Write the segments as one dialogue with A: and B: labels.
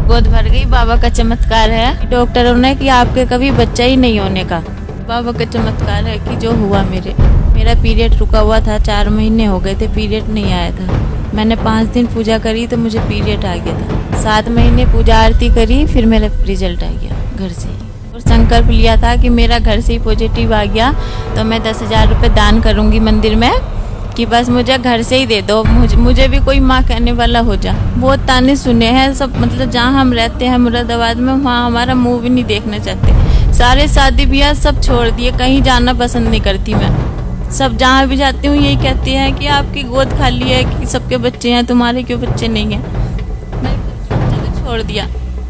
A: गोद भर गई, बाबा का चमत्कार है। डॉक्टरों ने कि आपके कभी बच्चा ही नहीं होने का। बाबा का चमत्कार है कि जो हुआ मेरा पीरियड रुका हुआ था, 4 महीने हो गए थे, पीरियड नहीं आया था। मैंने 5 दिन पूजा करी तो मुझे पीरियड आ गया था। 7 महीने पूजा आरती करी, फिर मेरा रिजल्ट आ गया घर से ही। और संकल्प लिया था कि मेरा घर से ही पॉजिटिव आ गया तो मैं 10,000 रुपये दान करूँगी मंदिर में, कि बस मुझे घर से ही दे दो, मुझे भी कोई माँ कहने वाला हो जा। बहुत ताने सुने हैं सब, मतलब जहाँ हम रहते हैं मुरादाबाद में, वहाँ हमारा मुंह भी नहीं देखना चाहते। सारे शादी ब्याह सब छोड़ दिए, कहीं जाना पसंद नहीं करती मैं। सब जहाँ भी जाती हूँ यही कहते हैं कि आपकी गोद खाली है, कि सबके बच्चे हैं, तुम्हारे क्यों बच्चे नहीं हैं। मैं सब जगह छोड़ दिया,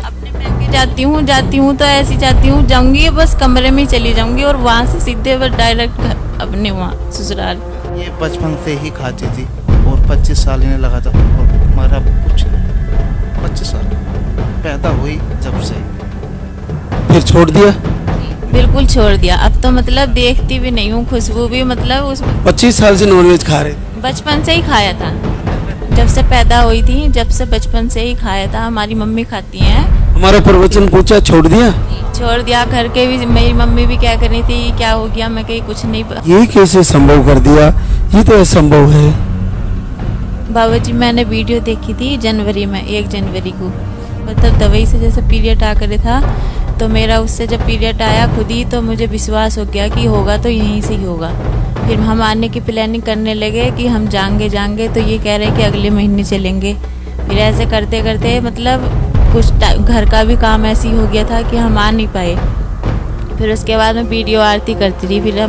A: अपने पैके जाती हूँ तो ऐसी जाती हूँ, जाऊँगी बस कमरे में ही चली जाऊँगी और वहाँ से सीधे बस डायरेक्ट घर अपने वहाँ ससुराल।
B: ये बचपन से ही खाती थी और 25 साल इन्हें लगा था और हमारा कुछ 25 साल पैदा हुई जब से।
C: फिर छोड़ दिया?
A: बिल्कुल छोड़ दिया। अब तो मतलब देखती भी नहीं हूँ, खुशबू भी मतलब उस
C: 25 साल से नॉनवेज खा रहे?
A: बचपन से ही खाया था, जब से पैदा हुई थी, जब से बचपन से ही खाया था। हमारी मम्मी खाती हैं।
C: हमारा प्रवचन पूछा, छोड़ दिया?
A: छोड़ दिया। घर के भी, मेरी मम्मी भी क्या कर रही थी, क्या हो गया, मैं कहीं कुछ नहीं।
C: ये कैसे संभव कर दिया? ये तो असंभव है।
A: बाबा जी, मैंने वीडियो देखी थी जनवरी में, 1 जनवरी को, मतलब दवाई से जैसे पीरियड आ करे था, तो मेरा उससे जब पीरियड आया खुद ही, तो मुझे विश्वास हो गया कि होगा तो यहीं से ही होगा। फिर हम आने की प्लानिंग करने लगे कि हम जाएंगे, तो ये कह रहे कि अगले महीने चलेंगे। फिर ऐसे करते करते मतलब कुछ घर का भी काम ऐसी हो गया था कि हम आ नहीं पाए। फिर उसके बाद में वीडियो आरती करती रही। फिर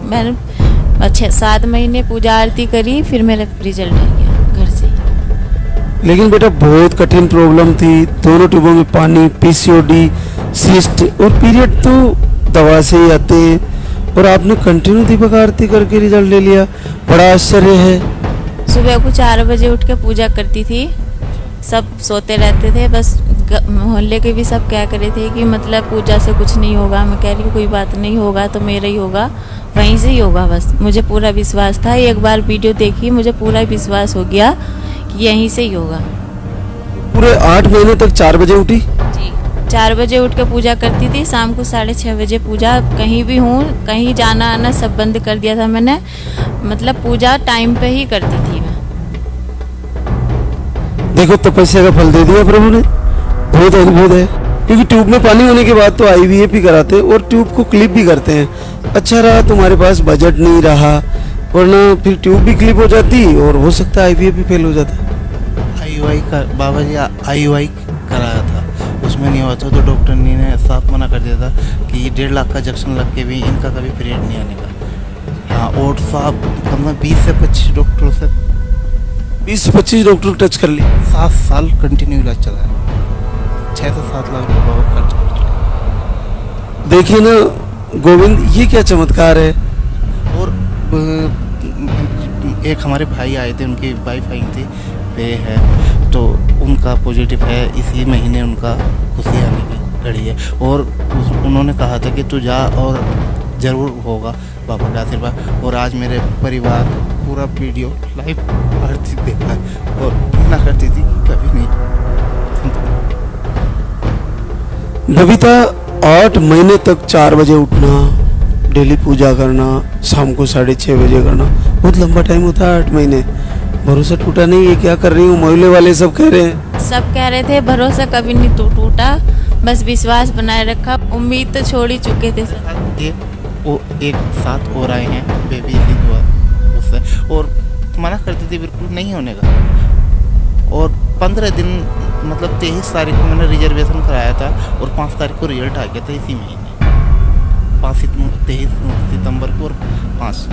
A: मैंने 7 महीने पूजा आरती करी, फिर मेरा रिजल्ट आ गया घर से।
C: लेकिन बेटा बहुत कठिन प्रॉब्लम थी, दोनों ट्यूबों में पानी, पीसीओडी, सिस्ट और पीरियड तो दवा से ही आते हैं, और आपने कंटिन्यू दीपक आरती करके रिजल्ट ले लिया, बड़ा आश्चर्य है।
A: सुबह को 4 बजे उठ के पूजा करती थी, सब सोते रहते थे, बस मोहल्ले के भी सब क्या करे थे कि मतलब पूजा से कुछ नहीं होगा। मैं कह रही हूँ कोई बात नहीं, होगा तो मेरा ही होगा, वहीं से ही होगा। बस मुझे पूरा विश्वास था। एक बार वीडियो देखी, मुझे पूरा विश्वास हो गया कि यहीं से ही होगा।
C: पूरे 8 महीने तक 4 बजे उठी?
A: जी, 4 बजे उठ के पूजा करती थी, शाम को 6:30 बजे पूजा। कहीं भी हूँ, कहीं जाना आना सब बंद कर दिया था मैंने, मतलब पूजा टाइम पे ही करती थी मैं।
C: देखो तपस्या का फल दे दिया प्रभु ने, बहुत अद्भुत है। क्योंकि ट्यूब में पानी होने के बाद तो IVF भी कराते हैं और ट्यूब को क्लिप भी करते हैं। अच्छा रहा तुम्हारे पास बजट नहीं रहा, वरना फिर ट्यूब भी क्लिप हो जाती और हो सकता है IVF भी फेल हो जाता।
B: IUI का बाबा जी IUI कराया था, उसमें नहीं हुआ था तो डॉक्टर ने साफ मना कर दिया था कि ये 1.5 लाख का इंजेक्शन लग के भी इनका कभी पीरियड नहीं आने का। हाँ, और साहब कम 20 से 25 डॉक्टरों से
C: 20 से 25 डॉक्टर टच कर ली।
B: 7 साल कंटिन्यू इलाज चला है, 6 से 7 लाख रुपये खर्च कर चुके।
C: देखिए ना गोविंद, ये क्या चमत्कार है।
B: और एक हमारे भाई आए थे, उनकी वाइफ आई थी, वे है तो उनका पॉजिटिव है, इसी महीने उनका खुशी आने की घड़ी है। और उन्होंने कहा था कि तू जा और ज़रूर होगा बाबा का आशीर्वाद। और आज मेरे परिवार पूरा वीडियो लाइव आरती देखा है और मना करती थी कभी नहीं।
C: बबीता, 8 महीने तक 4 बजे उठना, डेली पूजा करना, शाम को 6:30 बजे करना, बहुत लंबा टाइम होता है 8 महीने। भरोसा टूटा नहीं? ये क्या कर रही हूँ? मोहल्ले वाले सब कह रहे हैं।
A: सब कह रहे थे, भरोसा कभी नहीं टूटा, बस विश्वास बनाए रखा। उम्मीद तो छोड़ ही चुके थे सब।
B: एक साथ और आए हैं बेबी की दुआ उससे, और मना करती थी बिल्कुल नहीं होने का। और 15 दिन मतलब 23 तारीख को मैंने रिजर्वेशन कराया था और 5 तारीख को रिजल्ट आ गया था इसी महीने, 23 सितंबर को। और 5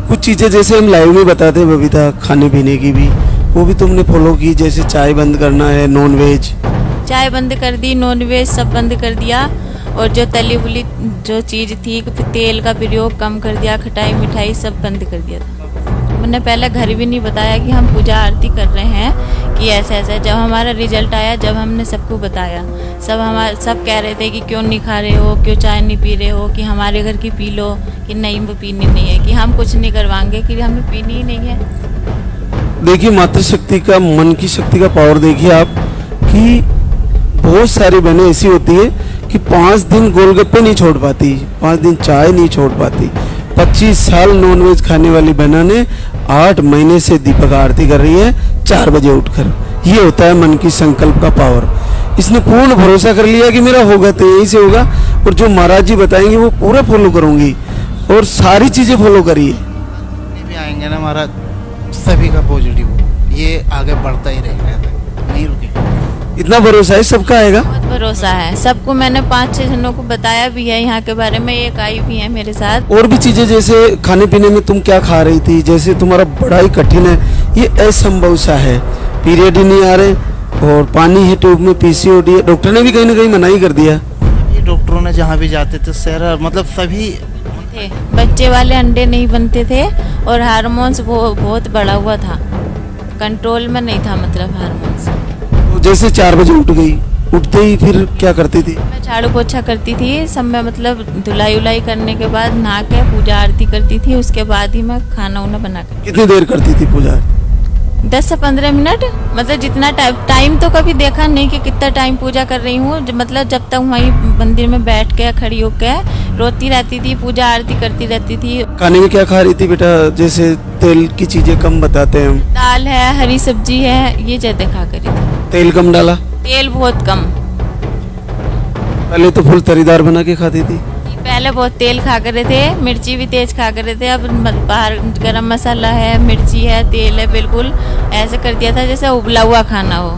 C: कुछ चीज़ें जैसे हम लाइव में बताते हैं बबीता, खाने पीने की भी, वो भी तुमने फॉलो की? जैसे चाय बंद करना है, नॉन वेज?
A: चाय बंद कर दी, नॉन वेज सब बंद कर दिया, और जो तली बुली जो चीज़ थी, तेल का प्रयोग कम कर दिया, खटाई मिठाई सब बंद कर दिया था। मैंने पहले घर भी नहीं बताया कि हम पूजा आरती कर रहे हैं, कि ऐसे ऐसे। जब हमारा रिजल्ट आया, जब हमने सबको बताया, सब कह रहे थे कि क्यों नहीं खा रहे हो, क्यों चाय नहीं पी रहे हो, कि हमारे घर की पी लो, कि नहीं वो पीनी नहीं है, कि हम कुछ नहीं करवाएंगे, कि हमें पीनी ही नहीं है।
C: देखिए मातृशक्ति का, मन की शक्ति का पावर देखिए आप, कि बहुत सारी बहनें ऐसी होती है कि 5 दिन गोलगप्पे नहीं छोड़ पाती, 5 दिन चाय नहीं छोड़ पाती। 25 साल नॉनवेज खाने वाली बहना ने 8 महीने से दीपक आरती कर रही है 4 बजे उठकर। ये होता है मन की संकल्प का पावर। इसने पूर्ण भरोसा कर लिया कि मेरा होगा तो यही से होगा, और जो महाराज जी बताएंगे वो पूरा फॉलो करूंगी, और सारी चीजें फॉलो करिए।
B: जितने भी आएंगे ना महाराज, सभी का पॉजिटिव हो, ये आगे बढ़ता ही रहेगा, नहीं रुकेगा।
C: इतना भरोसा है, सबका आएगा।
A: बहुत भरोसा है सबको। मैंने 5-6 जनों को बताया भी है यहाँ के बारे में, एक आई भी है मेरे साथ।
C: और भी चीजें जैसे खाने पीने में तुम क्या खा रही थी, जैसे तुम्हारा बड़ा ही कठिन है, ये असंभव सा है, पीरियड ही नहीं आ रहे और पानी है ट्यूब में, पीसीओडी है। डॉक्टर ने भी कहीं ना कहीं मनाही कर दिया।
B: ये डॉक्टरों ने जहाँ भी जाते थे शहर, मतलब सभी
A: थे बच्चे वाले अंडे नहीं बनते थे, और हार्मोन्स वो बहुत बढ़ा हुआ था, कंट्रोल में नहीं था, मतलब हार्मोन्स।
C: तो जैसे 4 बजे उठ गई, उठते ही फिर क्या करती थी?
A: मैं झाड़ू पोछा करती थी सब में, मतलब धुलाई उलाई करने के बाद नहा के पूजा आरती करती थी, उसके बाद ही मैं खाना उना बना कर।
C: कितनी देर करती थी पूजा?
A: 10 से 15 मिनट, मतलब जितना टाइम तो कभी देखा नहीं कि कितना टाइम पूजा कर रही हूँ, मतलब जब तक वहीं मंदिर में बैठ के खड़ी होकर रोती रहती थी, पूजा आरती करती रहती थी।
C: खाने में क्या खा रही थी बेटा? जैसे तेल की चीजें कम बताते हैं हम।
A: दाल है, हरी सब्जी है, ये ज्यादा खा करी थी।
C: तेल कम डाला?
A: तेल बहुत कम।
C: पहले तो फुल तरीदार बना के खाती थी।
A: पहले बहुत तेल खा करे थे, मिर्ची भी तेज खा करे थे। अब बाहर गरम मसाला है, मिर्ची है, तेल है, बिल्कुल ऐसे कर दिया था जैसे उबला हुआ खाना हो।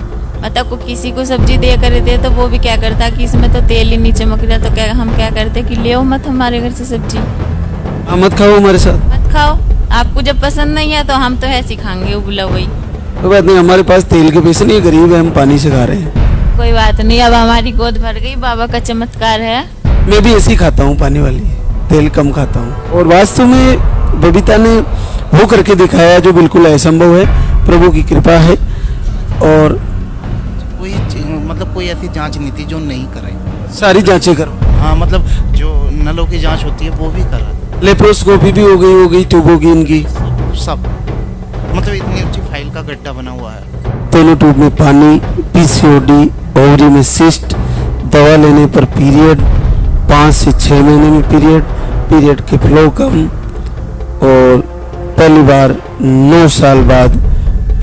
A: मतलब को किसी को सब्जी दे करे थे तो वो भी क्या करता कि इसमें तो तेल ही नहीं चमक रहा, तो क्या हम क्या करते कि ले आओ मत हमारे घर से सब्जी,
C: मत खाओ हमारे साथ।
A: मत खाओ, आपको जब पसंद नहीं है तो हम तो ऐसे खाएंगे उबला हुई।
C: कोई बात नहीं, हमारे पास तेल के पैसे नहीं, गरीब है, हम पानी से खा रहे हैं।
A: कोई बात नहीं, अब हमारी गोद भर गई, बाबा का चमत्कार है।
C: मैं भी ऐसे ही खाता हूँ, पानी वाली, तेल कम खाता हूँ। और वास्तव में बबीता ने वो करके दिखाया जो बिल्कुल असंभव है, प्रभु की कृपा है। और
B: मतलब कोई ऐसी जांच नहीं थी जो नहीं कराई,
C: सारी जांचें करो।
B: हाँ मतलब जो नलों की जांच होती है वो भी करा,
C: लेप्रोस्कोपी भी हो गई ट्यूबों की इनकी,
B: सब मतलब इतनी अच्छी फाइल का गड्ढा बना हुआ है।
C: दोनों ट्यूब में पानी, पीसीओडी, ओवरी में सिस्ट, दवा लेने पर पीरियड, 5 से 6 महीने में पीरियड के फ्लो कम, और पहली बार 9 साल बाद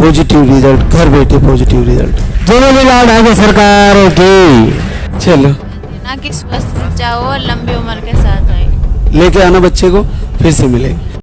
C: पॉजिटिव रिजल्ट, घर बैठे पॉजिटिव रिजल्ट। दोनों मिला आगे सरकार की। चलो
A: ना कि स्वस्थ बच्चा हो और लंबी उम्र के साथ आए।
C: लेके आना बच्चे को, फिर से मिलेंगे।